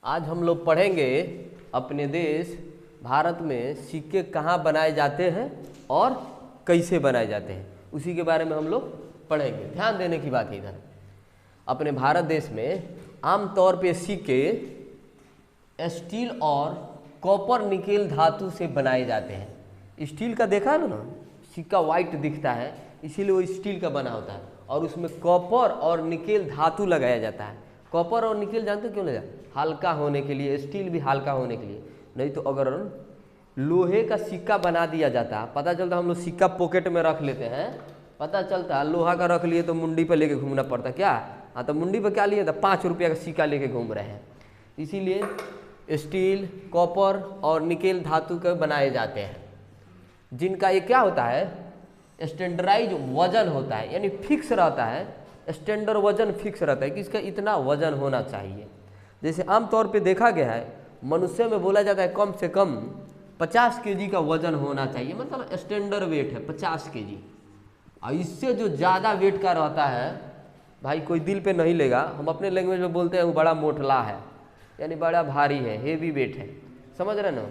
आज हम लोग पढ़ेंगे अपने देश भारत में सिक्के कहाँ बनाए जाते हैं और कैसे बनाए जाते हैं, उसी के बारे में हम लोग पढ़ेंगे। ध्यान देने की बात है इधर। अपने भारत देश में आमतौर पे सिक्के स्टील और कॉपर निकेल धातु से बनाए जाते हैं। स्टील का देखा है ना, सिक्का वाइट दिखता है इसीलिए वो स्टील का बना होता है, और उसमें कॉपर और निकेल धातु लगाया जाता है। कॉपर और निकेल जानते क्यों लगा? हल्का होने के लिए, स्टील भी हल्का होने के लिए। नहीं तो अगर लोहे का सिक्का बना दिया जाता, पता चलता हम लोग सिक्का पॉकेट में रख लेते हैं, पता चलता लोहा का रख लिए तो मुंडी पर लेके घूमना पड़ता। क्या हाँ, तो मुंडी पर क्या लिए था? 5 रुपया का सिक्का लेके घूम रहे हैं। इसीलिए स्टील, कॉपर और निकेल धातु के बनाए जाते हैं, जिनका ये क्या होता है, स्टैंडर्डाइज वजन होता है, यानी फिक्स रहता है। स्टैंडर्ड वजन फिक्स रहता है कि इसका इतना वजन होना चाहिए। जैसे आमतौर पे देखा गया है, मनुष्य में बोला जाता है कम से कम 50 केजी का वजन होना चाहिए, मतलब स्टैंडर्ड वेट है 50 केजी। और इससे जो ज़्यादा वेट का रहता है भाई कोई दिल पे नहीं लेगा। हम अपने लैंग्वेज में बोलते हैं वो बड़ा मोटला है, यानी बड़ा भारी है, हेवी वेट है, समझ रहे ना।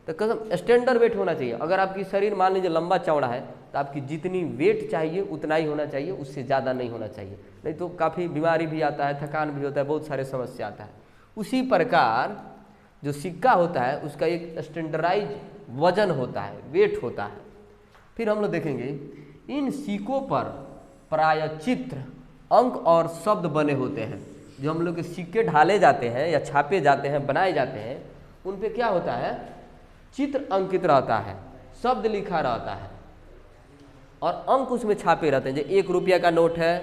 तो कसम स्टैंडर्ड वेट होना चाहिए। अगर आपकी शरीर मान लीजिए लंबा चौड़ा है तो आपकी जितनी वेट चाहिए उतना ही होना चाहिए, उससे ज़्यादा नहीं होना चाहिए, नहीं तो काफ़ी बीमारी भी आता है, थकान भी होता है, बहुत सारे समस्या आता है। उसी प्रकार जो सिक्का होता है उसका एक स्टैंडर्डाइज वजन होता है, वेट होता है। फिर हम लोग देखेंगे इन सिक्कों पर प्राय चित्र, अंक और शब्द बने होते हैं। जो हम लोग के सिक्के ढाले जाते हैं या छापे जाते हैं, बनाए जाते हैं, उन पे क्या होता है, चित्र अंकित रहता है, शब्द लिखा रहता है और अंक उसमें छापे रहते हैं। जो 1 रुपया का नोट है,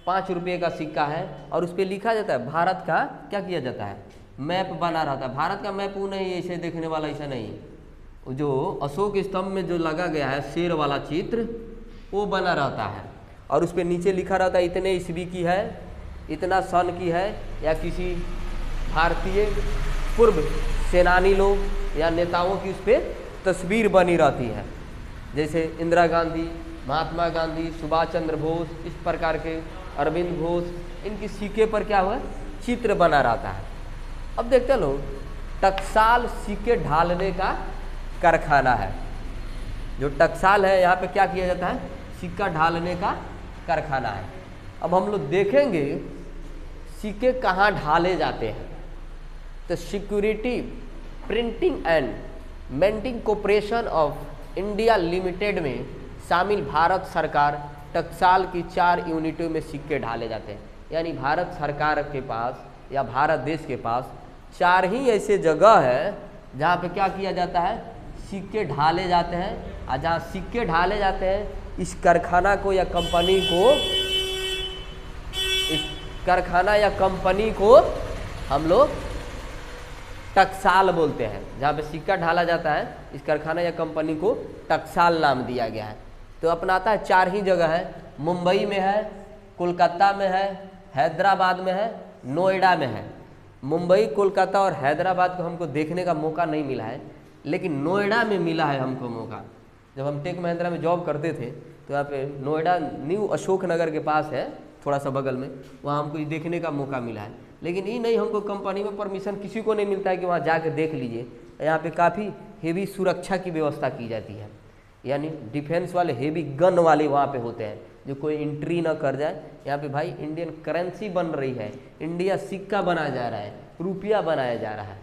5 रुपये का सिक्का है, और उस पर लिखा जाता है भारत का, क्या किया जाता है, मैप बना रहता है। भारत का मैप वो नहीं ऐसे देखने वाला, ऐसा नहीं। जो अशोक स्तंभ में जो लगा गया है शेर वाला चित्र, वो बना रहता है और उस पर नीचे लिखा रहता है इतने ईस्वी की है, इतना सन की है, या किसी भारतीय पूर्व सेनानी लोग या नेताओं की उस पर तस्वीर बनी रहती है। जैसे इंदिरा गांधी, महात्मा गांधी, सुभाष चंद्र बोस, इस प्रकार के, अरविंद घोष, इनकी सिक्के पर क्या हुआ, चित्र बना रहता है। अब देखते हैं लोग, टकसाल सिक्के ढालने का कारखाना है। जो टकसाल है यहाँ पे क्या किया जाता है, सिक्का ढालने का कारखाना है। अब हम लोग देखेंगे सिक्के कहाँ ढाले जाते हैं। तो security printing and minting corporation of India limited में शामिल भारत सरकार टकसाल की 4 यूनिटों में सिक्के ढाले जाते हैं। यानी भारत सरकार के पास या भारत देश के पास 4 ही ऐसे जगह है जहाँ पे क्या किया जाता है, सिक्के ढाले जाते हैं। और जहाँ सिक्के ढाले जाते हैं, इस कारखाना को या कंपनी को, इस कारखाना या कंपनी को हम लोग टकसाल बोलते हैं। जहाँ पे सिक्का ढाला जाता है, इस कारखाना या कंपनी को टकसाल नाम दिया गया है। तो अपनाता है 4 ही जगह है, मुंबई में है, कोलकाता में है, हैदराबाद में है, नोएडा में है। मुंबई, कोलकाता और हैदराबाद को हमको देखने का मौका नहीं मिला है, लेकिन नोएडा में मिला है हमको मौका। जब हम टेक महिंद्रा में जॉब करते थे तो यहाँ पे नोएडा न्यू अशोक नगर के पास है, थोड़ा सा बगल में, वहाँ हमको ये देखने का मौका मिला है। लेकिन ये नहीं, हमको कंपनी में परमिशन किसी को नहीं मिलता है कि वहाँ जाके देख लीजिए। यहाँ पे काफ़ी हेवी सुरक्षा की व्यवस्था की जाती है, यानी डिफेंस वाले हेवी गन वाले वहाँ पे होते हैं, जो कोई एंट्री ना कर जाए। यहाँ पे भाई इंडियन करेंसी बन रही है, इंडिया सिक्का बनाया जा रहा है, रुपया बनाया जा रहा है,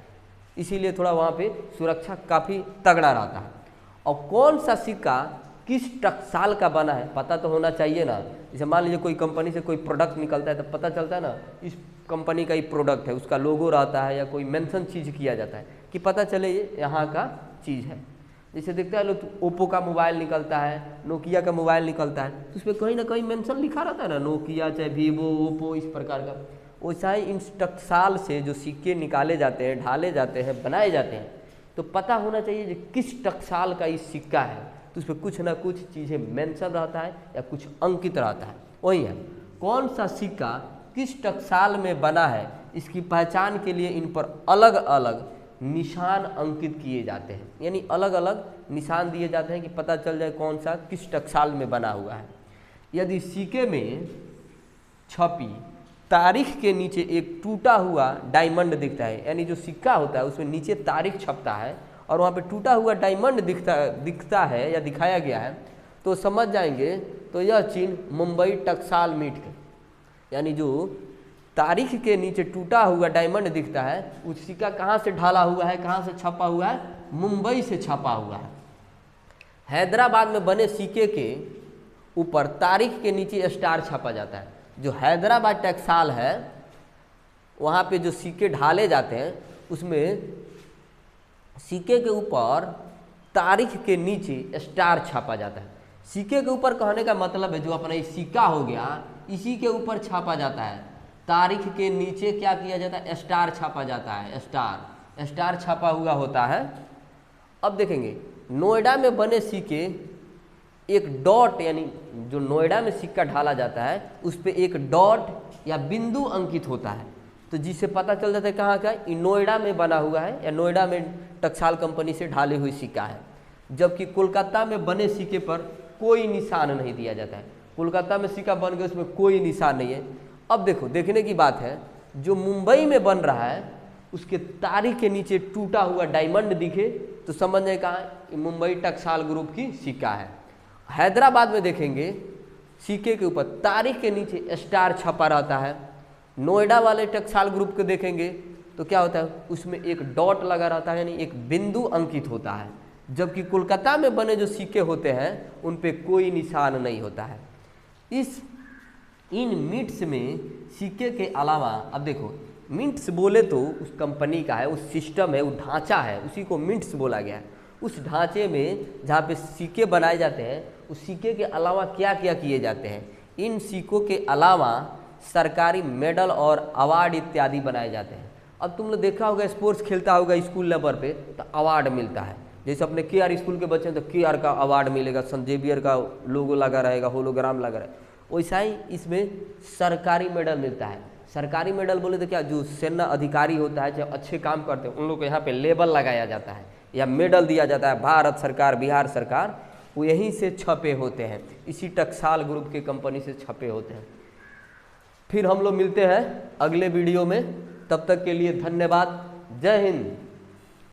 इसीलिए थोड़ा वहाँ पे सुरक्षा काफ़ी तगड़ा रहता है। और कौन सा सिक्का किस टकसाल का बना है पता तो होना चाहिए ना। जैसे मान लीजिए कोई कंपनी से कोई प्रोडक्ट निकलता है तो पता चलता है ना, इस कंपनी का ही प्रोडक्ट है, उसका लोगो रहता है या कोई मेंशन चीज़ किया जाता है कि पता चले ये यहाँ का चीज़ है। जैसे देखते हैं लोग, ओप्पो का मोबाइल निकलता है, नोकिया का मोबाइल निकलता है, तो उस पर कहीं ना कहीं मेंशन लिखा रहता है ना, नोकिया चाहे वीवो, ओप्पो, इस प्रकार का। वैसा ही इन टकसाल से जो सिक्के निकाले जाते हैं, ढाले जाते हैं, बनाए जाते हैं, तो पता होना चाहिए कि किस टकसाल का ये सिक्का है। तो उस पर कुछ ना कुछ चीज़ें मेंशन रहता है या कुछ अंकित रहता है। वही है, कौन सा सिक्का किस टकसाल में बना है, इसकी पहचान के लिए इन पर अलग अलग निशान अंकित किए जाते हैं। यानी अलग अलग निशान दिए जाते हैं कि पता चल जाए कौन सा किस टकसाल में बना हुआ है। यदि सिक्के में छपी तारीख के नीचे एक टूटा हुआ डायमंड दिखता है, यानी जो सिक्का होता है उसमें नीचे तारीख छपता है और वहाँ पे टूटा हुआ डायमंड दिखता है या दिखाया गया है, तो समझ जाएंगे तो यह चिन्ह मुंबई टकसाल मीट के, यानी जो तारीख के नीचे टूटा हुआ डायमंड दिखता है उस सिक्का कहाँ से ढाला हुआ है, कहाँ से छपा हुआ है, मुंबई से छपा हुआ है। हैदराबाद में बने सिक्के के ऊपर तारीख के नीचे स्टार छापा जाता है। जो हैदराबाद टकसाल है वहाँ पे जो सिक्के ढाले जाते हैं उसमें सिक्के के ऊपर तारीख के नीचे स्टार छापा जाता है। सिक्के के ऊपर कहने का मतलब है जो अपना ये सिक्का हो गया इसी के ऊपर छापा जाता है, तारीख के नीचे क्या किया जाता है, स्टार छापा जाता है, स्टार छापा हुआ होता है। अब देखेंगे नोएडा में बने सिक्के एक डॉट, यानी जो नोएडा में सिक्का ढाला जाता है उस पर एक डॉट या बिंदु अंकित होता है, तो जिससे पता चल जाता है कहाँ का, नोएडा में बना हुआ है या नोएडा में टकसाल कंपनी से ढाली हुई सिक्का है। जबकि कोलकाता में बने सिक्के पर कोई निशान नहीं दिया जाता है। कोलकाता में सिक्का बन गया उसमें कोई निशान नहीं है। अब देखो देखने की बात है, जो मुंबई में बन रहा है उसके तारीख के नीचे टूटा हुआ डायमंड दिखे तो समझ जाए कहाँ, मुंबई टकसाल ग्रुप की सिक्का है। हैदराबाद में देखेंगे सिक्के के ऊपर तारीख के नीचे स्टार छपा रहता है। नोएडा वाले टकसाल ग्रुप को देखेंगे तो क्या होता है, उसमें एक डॉट लगा रहता है, यानी एक बिंदु अंकित होता है। जबकि कोलकाता में बने जो सिक्के होते हैं उन पे कोई निशान नहीं होता है। इन मिंट्स में सिक्के के अलावा, अब देखो मिंट्स बोले तो उस कंपनी का है, उस सिस्टम है, उस ढांचा है, उसी को मिंट्स बोला गया है। उस ढांचे में जहाँ पे सिक्के बनाए जाते हैं उस सिक्के के अलावा क्या क्या किए जाते हैं, इन सिक्कों के अलावा सरकारी मेडल और अवार्ड इत्यादि बनाए जाते हैं। अब तुम लोग देखा होगा स्पोर्ट्स खेलता होगा स्कूल लेवल पे तो अवार्ड मिलता है, जैसे अपने KR स्कूल के बच्चे हैं तो KR का अवार्ड मिलेगा, सेंट जेवियर का लोगो लगा रहेगा, होलोग्राम लगा रहेगा, वैसा ही इसमें सरकारी मेडल मिलता है। सरकारी मेडल बोले तो क्या, जो सेना अधिकारी होता है, चाहे अच्छे काम करते हैं उन लोग को यहाँ पे लेबल लगाया जाता है या मेडल दिया जाता है। भारत सरकार, बिहार सरकार, वो यहीं से छपे होते हैं, इसी टकसाल ग्रुप के कंपनी से छपे होते हैं। फिर हम लोग मिलते हैं अगले वीडियो में, तब तक के लिए धन्यवाद। जय हिंद।